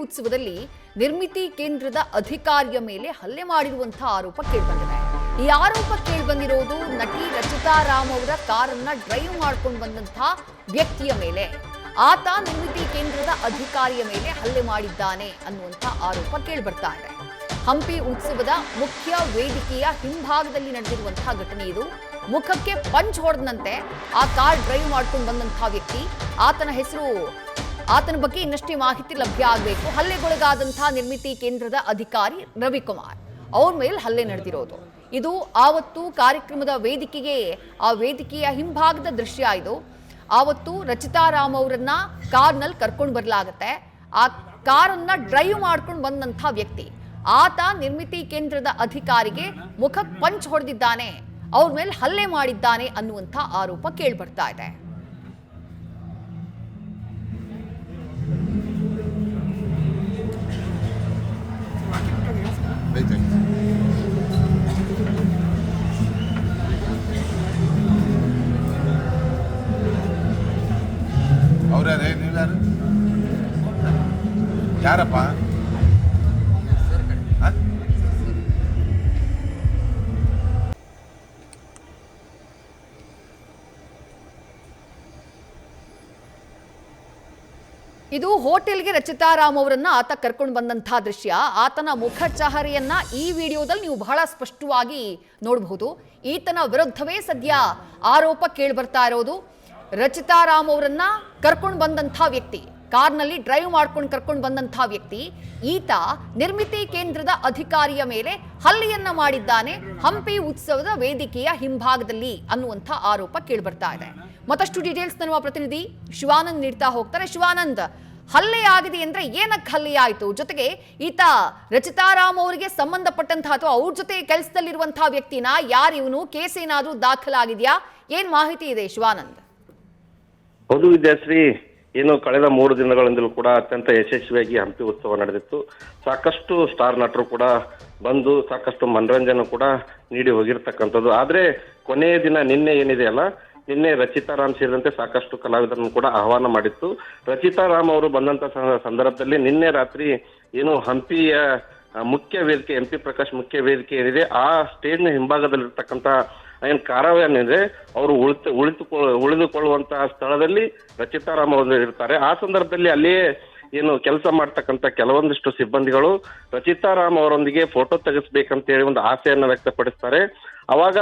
ಉತ್ಸವದಲ್ಲಿ ನಿರ್ಮಿತಿ ಕೇಂದ್ರದ ಅಧಿಕಾರಿಯ ಮೇಲೆ ಹಲ್ಲೆ ಮಾಡಿರುವಂತಹ ಆರೋಪ ಕೇಳಿಬಂದಿದೆ. ಈ ಆರೋಪ ಕೇಳಿಬಂದಿರೋದು ನಟಿ ರಚಿತಾ ರಾಮ್ ಅವರ ಕಾರನ್ನ ಡ್ರೈವ್ ಮಾಡ್ಕೊಂಡು ಬಂದಂತಹ ವ್ಯಕ್ತಿಯ ಮೇಲೆ. ಆತ ನಿರ್ಮಿತಿ ಕೇಂದ್ರದ ಅಧಿಕಾರಿಯ ಮೇಲೆ ಹಲ್ಲೆ ಮಾಡಿದ್ದಾನೆ ಅನ್ನುವಂಥ ಆರೋಪ ಕೇಳಿಬರ್ತಾ ಇದೆ. ಹಂಪಿ ಉತ್ಸವದ ಮುಖ್ಯ ವೇದಿಕೆಯ ಹಿಂಭಾಗದಲ್ಲಿ ನಡೆದಿರುವಂತಹ ಘಟನೆ ಇದು. ಮುಖಕ್ಕೆ ಪಂಚ್ ಹೊಡೆದಂತೆ ಆ ಕಾರ್ ಡ್ರೈವ್ ಮಾಡ್ಕೊಂಡು ಬಂದಂತಹ ವ್ಯಕ್ತಿ, ಆತನ ಬಗ್ಗೆ ಇನ್ನಷ್ಟೇ ಮಾಹಿತಿ ಲಭ್ಯ ಆಗಬೇಕು. ಹಲ್ಲೆಗೊಳಗಾದಂತಹ ನಿರ್ಮಿತಿ ಕೇಂದ್ರದ ಅಧಿಕಾರಿ ರವಿಕುಮಾರ್ ಅವ್ರ ಮೇಲೆ ಹಲ್ಲೆ ನಡೆದಿರೋದು ಇದು. ಆವತ್ತು ಕಾರ್ಯಕ್ರಮದ ಆ ವೇದಿಕೆಯ ಹಿಂಭಾಗದ ದೃಶ್ಯ ಇದು. ಆವತ್ತು ರಚಿತಾ ರಾಮ್ ಅವರನ್ನ ಕಾರ್ನಲ್ಲಿ ಕರ್ಕೊಂಡು ಬರಲಾಗತ್ತೆ. ಆ ಕಾರನ್ನ ಡ್ರೈವ್ ಮಾಡ್ಕೊಂಡು ಬಂದಂತಹ ವ್ಯಕ್ತಿ ಆತ ನಿರ್ಮಿತಿ ಕೇಂದ್ರದ ಅಧಿಕಾರಿಗೆ ಮುಖಕ್ಕೆ ಪಂಚ್ ಹೊಡೆದಿದ್ದಾನೆ, ಅವ್ರ ಮೇಲೆ ಹಲ್ಲೆ ಮಾಡಿದ್ದಾನೆ ಅನ್ನುವಂಥ ಆರೋಪ ಕೇಳಿಬರ್ತಾ ಇದೆ. ಯಾರಪ್ಪ? ಇದು ಹೋಟೆಲ್ಗೆ ರಚಿತಾ ರಾಮ್ ಅವರನ್ನ ಆತ ಕರ್ಕೊಂಡು ಬಂದಂತಹ ದೃಶ್ಯ. ಆತನ ಮುಖ ಚಹರೆಯನ್ನ ಈ ವಿಡಿಯೋದಲ್ಲಿ ನೀವು ಬಹಳ ಸ್ಪಷ್ಟವಾಗಿ ನೋಡಬಹುದು. ಈತನ ವಿರುದ್ಧವೇ ಸದ್ಯ ಆರೋಪ ಕೇಳಿಬರ್ತಾ ಇರೋದು. ರಚಿತಾ ರಾಮ್ ಅವರನ್ನ ಕರ್ಕೊಂಡು ಬಂದಂತಹ ವ್ಯಕ್ತಿ, ಕಾರ್ನಲ್ಲಿ ಡ್ರೈವ್ ಮಾಡ್ಕೊಂಡು ಕರ್ಕೊಂಡು ಬಂದಂತಹ ವ್ಯಕ್ತಿ, ಈತ ನಿರ್ಮಿತಿ ಕೇಂದ್ರದ ಅಧಿಕಾರಿಯ ಮೇಲೆ ಹಲ್ಲೆಯನ್ನ ಮಾಡಿದ್ದಾನೆ ಹಂಪಿ ಉತ್ಸವದ ವೇದಿಕೆಯ ಹಿಂಭಾಗದಲ್ಲಿ ಅನ್ನುವಂಥ ಆರೋಪ ಕೇಳಿಬರ್ತಾ ಇದೆ. ಮತ್ತಷ್ಟು ಡೀಟೇಲ್ಸ್ ನಮ್ಮ ಪ್ರತಿನಿಧಿ ಶಿವಾನಂದ್ ನೀಡ್ತಾ ಹೋಗ್ತಾರೆ. ಶಿವಾನಂದ್, ಹಲ್ಲೆ ಆಗಿದೆ ಅಂದ್ರೆ ಏನಕ್ಕೆ ಹಲ್ಲೆ ಆಯ್ತು? ಜೊತೆಗೆ ಈತ ರಚಿತಾ ರಾಮ್ ಅವರಿಗೆ ಸಂಬಂಧಪಟ್ಟಂತಹ ಅಥವಾ ಅವ್ರ ಜೊತೆ ಕೆಲಸದಲ್ಲಿರುವಂತಹ ವ್ಯಕ್ತಿನ, ಯಾರು ಇವನು? ಕೇಸ್ ಏನಾದ್ರೂ ದಾಖಲಾಗಿದೆಯಾ? ಏನ್ ಮಾಹಿತಿ ಇದೆ ಶಿವಾನಂದ್? ಹೌದು ವಿದ್ಯಾಶ್ರೀ, ಏನು ಕಳೆದ 3 ದಿನಗಳಿಂದಲೂ ಕೂಡ ಅತ್ಯಂತ ಯಶಸ್ವಿಯಾಗಿ ಹಂಪಿ ಉತ್ಸವ ನಡೆದಿತ್ತು. ಸಾಕಷ್ಟು ಸ್ಟಾರ್ ನಟರು ಕೂಡ ಬಂದು ಸಾಕಷ್ಟು ಮನರಂಜನೆ ಕೂಡ ನೀಡಿ ಹೋಗಿರ್ತಕ್ಕಂಥದ್ದು. ಆದ್ರೆ ಕೊನೆಯ ದಿನ ನಿನ್ನೆ ಏನಿದೆಯಲ್ಲ, ನಿನ್ನೆ ರಚಿತಾ ರಾಮ್ ಸೇರಿದಂತೆ ಸಾಕಷ್ಟು ಕಲಾವಿದರನ್ನು ಕೂಡ ಆಹ್ವಾನ ಮಾಡಿತ್ತು. ರಚಿತಾ ರಾಮ್ ಅವರು ಬಂದಂತ ಸಂದರ್ಭದಲ್ಲಿ ನಿನ್ನೆ ರಾತ್ರಿ ಏನು ಹಂಪಿಯ ಮುಖ್ಯ ವೇದಿಕೆ, MP ಪ್ರಕಾಶ್ ಮುಖ್ಯ ವೇದಿಕೆ ಏನಿದೆ, ಆ ಸ್ಟೇಜ್ನ ಹಿಂಭಾಗದಲ್ಲಿರ್ತಕ್ಕಂಥ ಏನ್ ಕಾರವಾರ ಏನಿದೆ, ಅವರು ಉಳಿದುಕೊಳ್ಳುವಂತಹ ಸ್ಥಳದಲ್ಲಿ ರಚಿತಾ ರಾಮ್ ಅವರು ಇರ್ತಾರೆ. ಆ ಸಂದರ್ಭದಲ್ಲಿ ಅಲ್ಲಿಯೇ ಏನು ಕೆಲಸ ಮಾಡ್ತಕ್ಕಂಥ ಕೆಲವೊಂದಿಷ್ಟು ಸಿಬ್ಬಂದಿಗಳು ರಚಿತಾ ರಾಮ್ ಅವರೊಂದಿಗೆ ಫೋಟೋ ತೆಗೆಸ್ಬೇಕಂತ ಹೇಳಿ ಒಂದು ಆಸೆಯನ್ನ ವ್ಯಕ್ತಪಡಿಸ್ತಾರೆ. ಅವಾಗ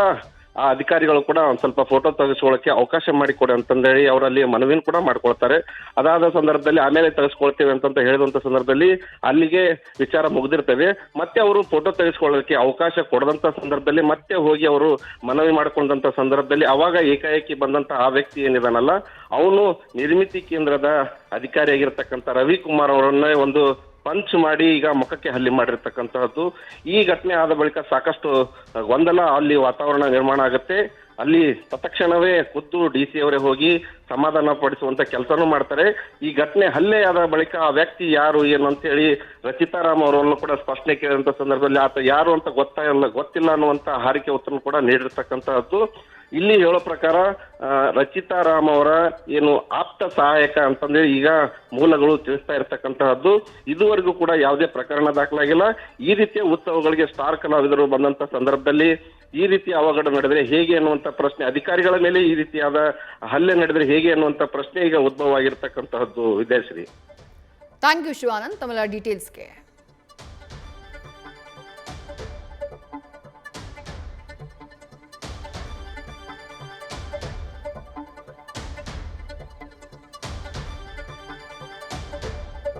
ಆ ಅಧಿಕಾರಿಗಳು ಕೂಡ ಒಂದ್ ಸ್ವಲ್ಪ ಫೋಟೋ ತೆಗೆಸ್ಕೊಳ್ಳಕ್ಕೆ ಅವಕಾಶ ಮಾಡಿಕೊಡಿ ಅಂತಂದೇಳಿ ಅವರಲ್ಲಿ ಮನವಿನ ಕೂಡ ಮಾಡ್ಕೊಳ್ತಾರೆ. ಅದಾದ ಸಂದರ್ಭದಲ್ಲಿ ಆಮೇಲೆ ತೆಗೆಸ್ಕೊಳ್ತೇವೆ ಅಂತ ಹೇಳಿದಂತ ಸಂದರ್ಭದಲ್ಲಿ ಅಲ್ಲಿಗೆ ವಿಚಾರ ಮುಗ್ದಿರ್ತವೆ. ಮತ್ತೆ ಅವರು ಫೋಟೋ ತೆಗೆಸ್ಕೊಳ್ಳೋಕೆ ಅವಕಾಶ ಕೊಡದಂತ ಸಂದರ್ಭದಲ್ಲಿ ಮತ್ತೆ ಹೋಗಿ ಅವರು ಮನವಿ ಮಾಡ್ಕೊಂಡಂತ ಸಂದರ್ಭದಲ್ಲಿ ಅವಾಗ ಏಕಾಏಕಿ ಬಂದಂತ ಆ ವ್ಯಕ್ತಿ ಏನಿದಾನಲ್ಲ, ಅವನು ನಿರ್ಮಿತಿ ಕೇಂದ್ರದ ಅಧಿಕಾರಿಯಾಗಿರ್ತಕ್ಕಂಥ ರವಿಕುಮಾರ್ ಅವರನ್ನೇ ಒಂದು ಪಂಚ್ ಮಾಡಿ ಈಗ ಮುಖಕ್ಕೆ ಹಲ್ಲೆ ಮಾಡಿರ್ತಕ್ಕಂತಹದ್ದು. ಈ ಘಟನೆ ಆದ ಬಳಿಕ ಸಾಕಷ್ಟು ಗೊಂದಲ ಅಲ್ಲಿ ವಾತಾವರಣ ನಿರ್ಮಾಣ ಆಗುತ್ತೆ. ಅಲ್ಲಿ ತತ್ಕ್ಷಣವೇ ಖುದ್ದು DC ಅವರೇ ಹೋಗಿ ಸಮಾಧಾನ ಪಡಿಸುವಂತ ಕೆಲಸನೂ ಮಾಡ್ತಾರೆ. ಈ ಘಟನೆ ಹಲ್ಲೆ ಆದ ಬಳಿಕ ಆ ವ್ಯಕ್ತಿ ಯಾರು ಏನು ಅಂತ ಹೇಳಿ ರಚಿತಾ ರಾಮ್ ಅವರನ್ನು ಕೂಡ ಸ್ಪಷ್ಟನೆ ಕೇಳಿದಂತ ಸಂದರ್ಭದಲ್ಲಿ ಆತ ಯಾರು ಅಂತ ಗೊತ್ತಿಲ್ಲ ಅನ್ನುವಂತ ಹಾರಿಕೆ ಉತ್ತರ ಕೂಡ ನೀಡಿರ್ತಕ್ಕಂತಹದ್ದು. ಇಲ್ಲಿ ಹೇಳೋ ಪ್ರಕಾರ ರಚಿತಾ ರಾಮ್ ಅವರ ಏನು ಆಪ್ತ ಸಹಾಯಕ ಅಂತಂದ್ರೆ ಈಗ ಮೂಲಗಳು ತಿಳಿಸ್ತಾ ಇರ್ತಕ್ಕಂತಹದ್ದು. ಇದುವರೆಗೂ ಕೂಡ ಯಾವುದೇ ಪ್ರಕರಣ ದಾಖಲಾಗಿಲ್ಲ. ಈ ರೀತಿಯ ಉತ್ಸವಗಳಿಗೆ ಸ್ಟಾರ್ ಕಲಾವಿದರು ಬಂದಂತ ಸಂದರ್ಭದಲ್ಲಿ ಈ ರೀತಿ ಅವಘಡ ನಡೆದರೆ ಹೇಗೆ ಅನ್ನುವಂತ ಪ್ರಶ್ನೆ, ಅಧಿಕಾರಿಗಳ ಮೇಲೆ ಈ ರೀತಿಯಾದ ಹಲ್ಲೆ ನಡೆದರೆ ಹೇಗೆ ಅನ್ನುವಂತ ಪ್ರಶ್ನೆ ಈಗ ಉದ್ಭವ ಆಗಿರ್ತಕ್ಕಂತಹದ್ದು ವಿದ್ಯಾಶ್ರೀ. ಥ್ಯಾಂಕ್ ಯು ಶಿವಾನಂದ್ ತಮ್ಮ ಡೀಟೇಲ್ಸ್ಗೆ.